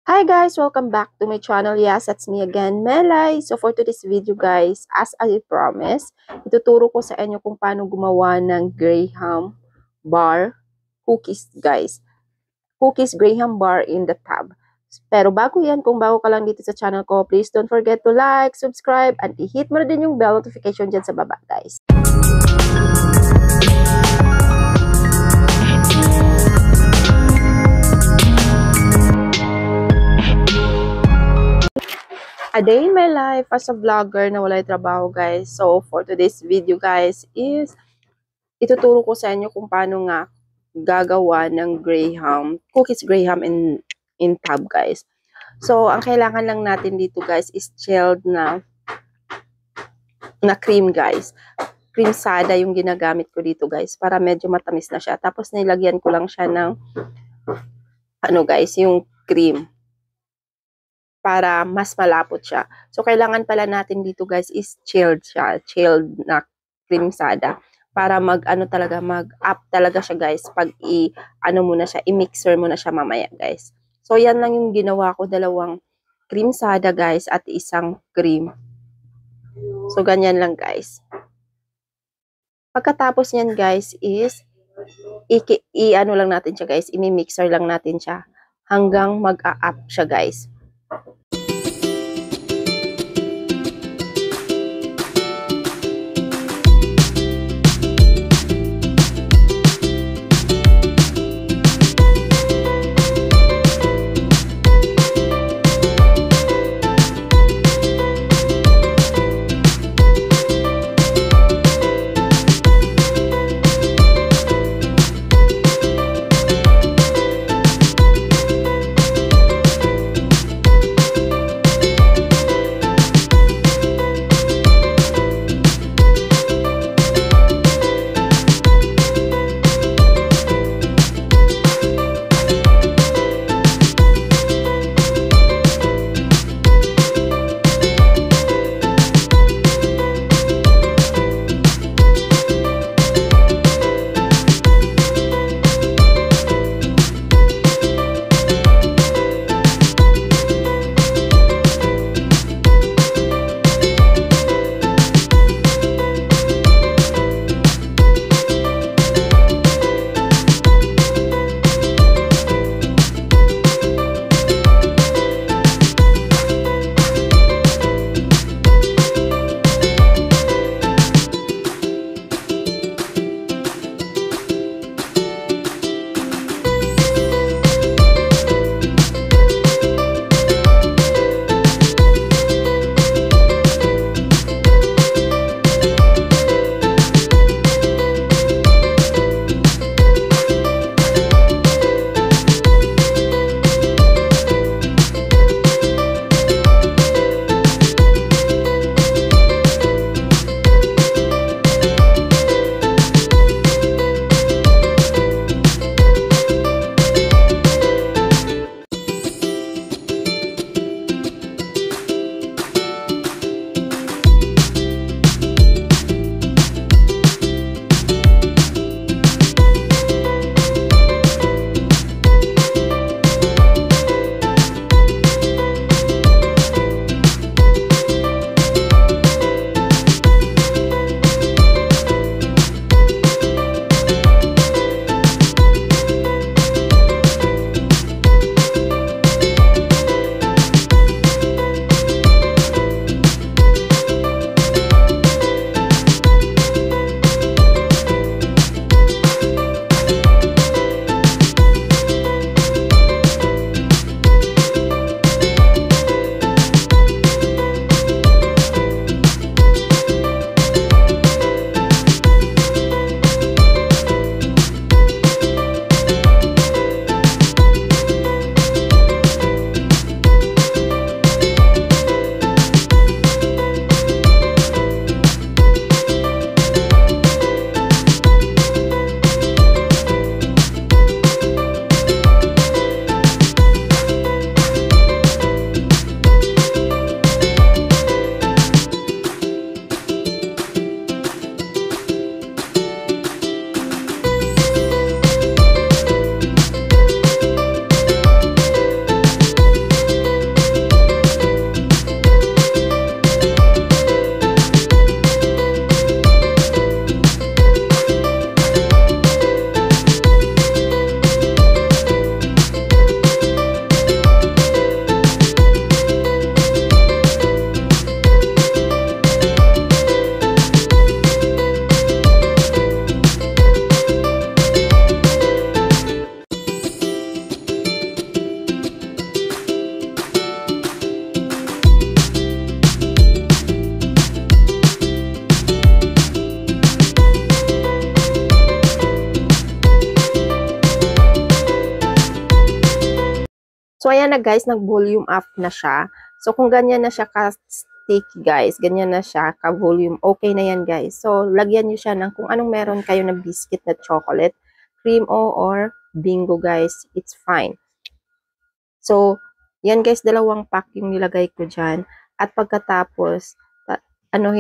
Hi guys! Welcome back to my channel. Yes, that's me again, Melay. So for today's video guys, as I promised, ituturo ko sa inyo kung paano gumawa ng Graham bar cookies guys. Cookies Graham bar in the tub. Pero bago yan, kung bago ka lang dito sa channel ko, please don't forget to like, subscribe, and i-hit mo na din yung bell notification dyan sa baba guys. A day in my life as a vlogger na walay trabaho guys. So for today's video guys is ituturo ko sa inyo kung paano nga gagawa ng cookies Graham in tub guys. So ang kailangan lang natin dito guys is chilled na cream guys. Cream sada yung ginagamit ko dito guys para medyo matamis na siya. Tapos nilagyan ko lang siya ng yung cream para mas malapot siya. So, kailangan pala natin dito guys is chilled siya. Chilled na cream sada. Para mag-up talaga siya guys. Pag i-mixer mo na siya mamaya guys. So, yan lang yung ginawa ko. 2 cream sada guys at isang cream. So, ganyan lang guys. Pagkatapos yan guys is lang natin siya guys. I-mixer lang natin siya hanggang mag-up siya guys. So, ayan na guys, nag-volume up na siya. So, kung ganyan na siya ka-sticky guys, ganyan na siya ka-volume, okay na yan guys. So, lagyan nyo siya ng kung anong meron kayo na biscuit na chocolate, cream or bingo guys, it's fine. So, yan guys, 2 pack yung nilagay ko dyan. At pagkatapos,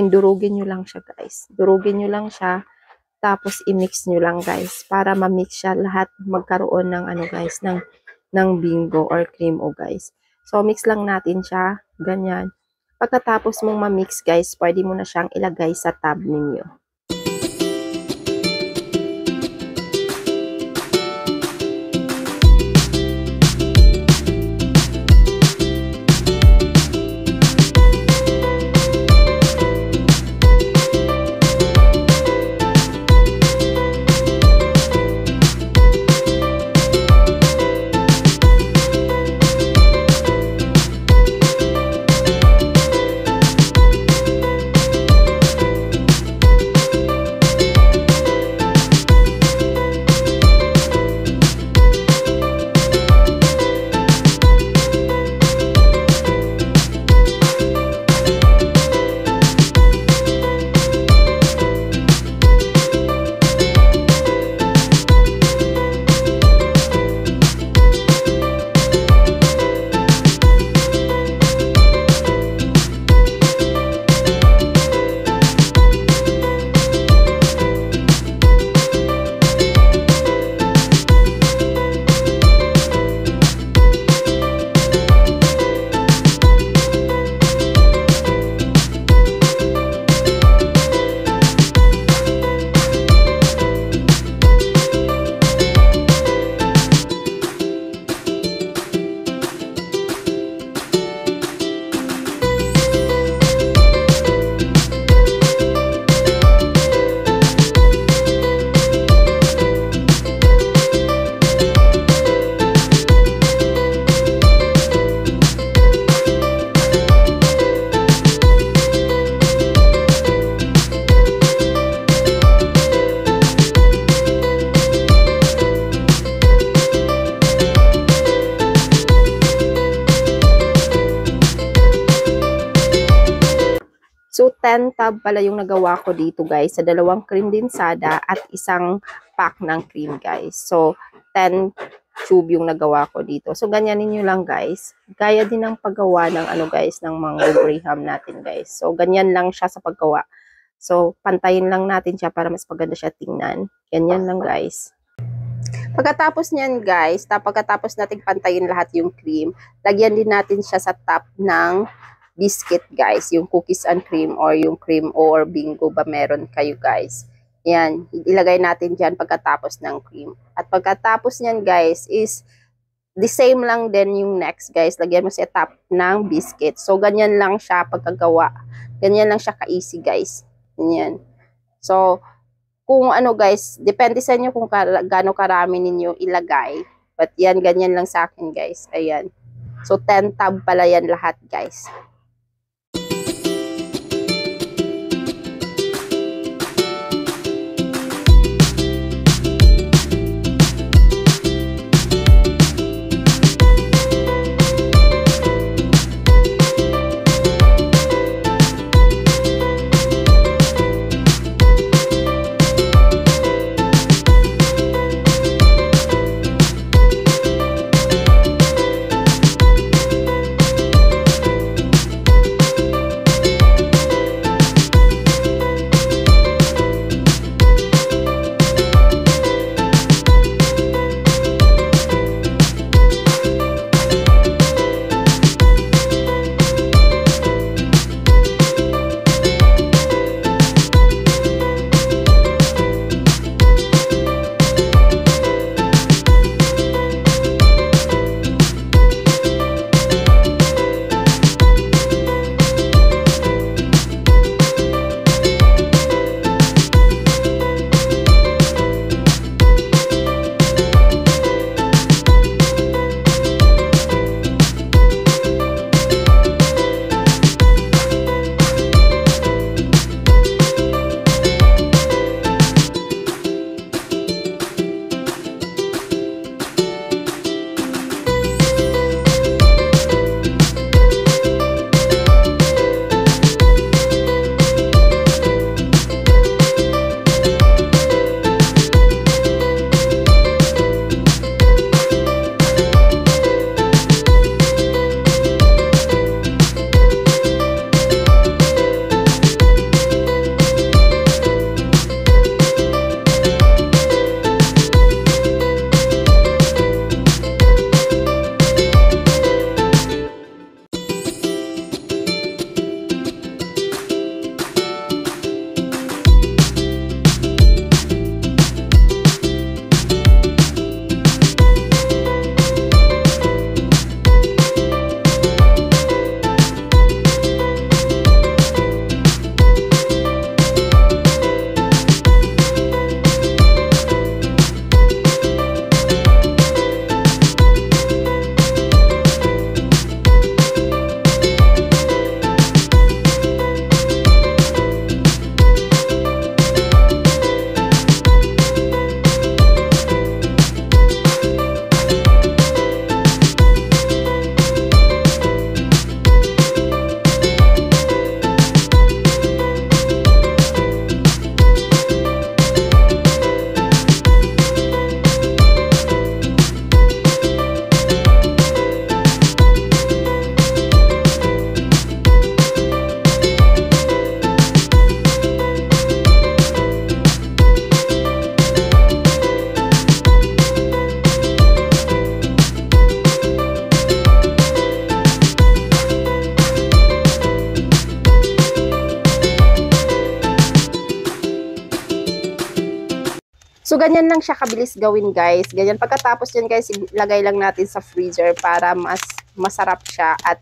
durugin nyo lang siya guys. Durugin nyo lang siya. Tapos, i-mix nyo lang guys. Para ma-mix siya lahat magkaroon ng guys, ng bingo or cream guys. So, mix lang natin siya. Ganyan. Pagkatapos mong ma-mix guys, pwede mo na siyang ilagay sa tab ninyo. So, 10 tab pala yung nagawa ko dito guys, sa 2 cream densada at 1 pack ng cream guys. So, 10 tube yung nagawa ko dito. So, ganyanin nyo lang guys. Gaya din ng paggawa ng guys, ng mango graham natin guys. So, ganyan lang siya sa paggawa. So, pantayin lang natin siya para mas maganda siya tingnan. Ganyan lang guys. Pagkatapos niyan guys, pagkatapos natin pantayin lahat yung cream, lagyan din natin siya sa top ng biscuit guys, yung cookies and cream or yung cream or bingo ba meron kayo guys. Yan, ilagay natin dyan pagkatapos ng cream. At pagkatapos niyan guys is the same lang din yung next guys. Lagyan mo sa top ng biscuit. So, ganyan lang siya pagkagawa. Ganyan lang siya ka-easy guys. Ganyan. So, kung guys, depende sa inyo kung gaano karami ninyo ilagay. But yan, ganyan lang sa akin guys. Ayan. So, 10 tab pala yan lahat guys. So, ganyan lang siya kabilis gawin, guys. Ganyan. Pagkatapos yan, guys, ilagay lang natin sa freezer para mas masarap siya at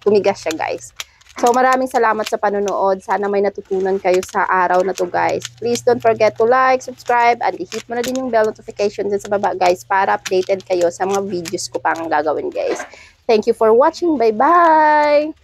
tumigas siya, guys. So, maraming salamat sa panonood. Sana may natutunan kayo sa araw na to, guys. Please don't forget to like, subscribe, and hit mo na din yung bell notification dyan sa baba, guys, para updated kayo sa mga videos ko pang gagawin, guys. Thank you for watching. Bye-bye!